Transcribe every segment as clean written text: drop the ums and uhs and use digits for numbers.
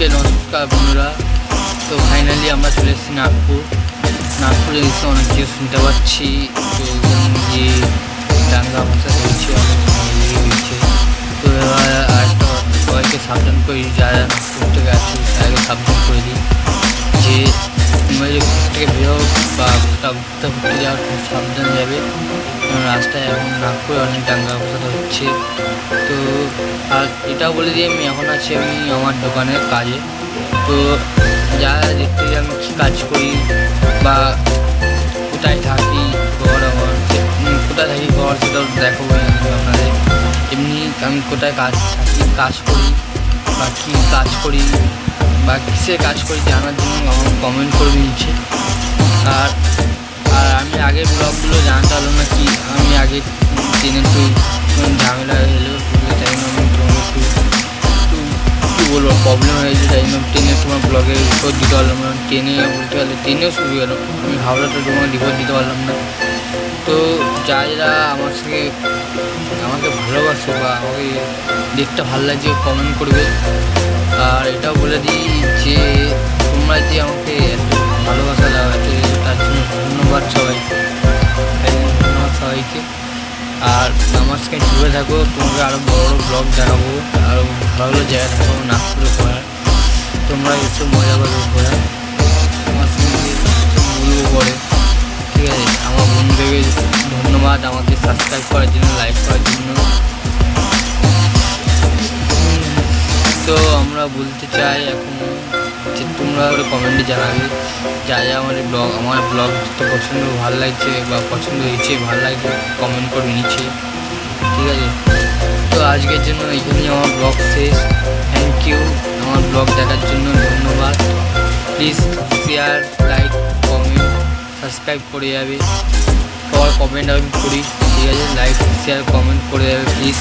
সবাইকে নমস্কার বন্ধুরা। তো ফাইনালি আমরা চলে এসেছি নাগপুরে এসে অনেক কিছু শুনতে পাচ্ছি। তো যে দাঙ্গা ভাষা হয়েছে, অনেক হয়েছে। তো এবার আরেকটা সবাইকে সাবধান করি, যারা নাগপুর থেকে আছে তাদেরকে সাবধান করে দিই যে তোমরা যদি ঘর থেকে বেরো বা ঘুরতে যাওয়ার খুব সাবধানে যাবে, কারণ রাস্তায় এখন নাগপুরে অনেক দাঙ্গা ভাষা হচ্ছে। তো আর এটাও বলে দিই, আমি এখন আছি আমি আমার দোকানের কাজে। তো যারা দেখতে আমি কী কাজ করি বা কোথায় থাকি কোথায় থাকি ঘর, সেটাও দেখাবো আপনাদের। এমনি আমি কোথায় কাজ করি বা কী কাজ করি বা কিসের কাজ করি জানার জন্য আমার কমেন্ট করে নিচ্ছে। আর আমি আগের ব্লগগুলো জানতে পারলাম না কি, আমি আগে ট্রেনে একটু ঝামেলা হলো, তাই জন্য আমি একটু কী বলবো প্রবলেম হয়েছে, তাই জন্য ট্রেনে তোমার ব্লগের রিপোর্ট দিতে পারলাম না। ট্রেনে বলতে পারলে ট্রেনেও শুরু গেল, আমি হাওড়াটা তোমার রিপোর্ট দিতে পারলাম না। তো যারা আমাকে ভালোবাসো বা আমাকে দেখতে ভালো লাগছে কমেন্ট করবে। আর এটাও বলে দিই যে তোমরা যে আমাকে এত ভালোবাসা দাও, তার জন্য ধন্যবাদ সবাইকে। আর আমার সঙ্গে জুড়ে থাকো, তোমাকে আরও বড় বড় ব্লগ দেখাবো, আরও ভালো ভালো জায়গা দেখাবো নাগপুরে ঘোরার। তোমরা এসে মজা করবে ঘোরা, আমার সঙ্গে বলবো পরে, ঠিক আছে? আমার বন্ধুদেরকে ধন্যবাদ আমাকে সাবস্ক্রাইব করার জন্য, লাইক করার জন্য। তো আমরা বলতে চাই এখন যে তোমরা কমেন্টে জানাবে যা আমার ব্লগ দেখতে পছন্দ ভালো লাগছে বা পছন্দ হয়েছে ভালো লাগছে, কমেন্ট করে নিচ্ছে, ঠিক আছে? তো আজকের জন্য এইখানেই আমার ব্লগ শেষ। থ্যাংক ইউ আমার ব্লগ দেখার জন্য, ধন্যবাদ। Please share, like, comment, subscribe করে যাবে। সবার কমেন্ট আমি করি, ঠিক আছে? লাইক, শেয়ার, কমেন্ট করে যাবে প্লিজ,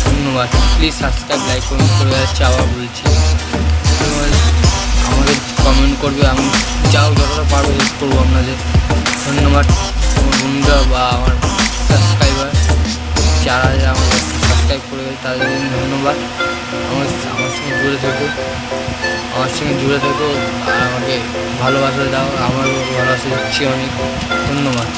ধন্যবাদ। প্লিজ সাবস্ক্রাইব, লাইক, কমেন্ট করে যাচ্ছে, আবার বলছি আমাকে কমেন্ট করবে, আমি যাও যতটা পারবো হেল্প করবো আপনাদের। ধন্যবাদ আমার বন্ধুরা বা আমার সাবস্ক্রাইবার যারা আমাকে সাবস্ক্রাইব করবে, তাদের জন্য ধন্যবাদ। আমার সঙ্গে জুড়ে থেকো আর আমাকে ভালোবাসা দাও, আমারও ভালোবাসা দিচ্ছি অনেক, ধন্যবাদ।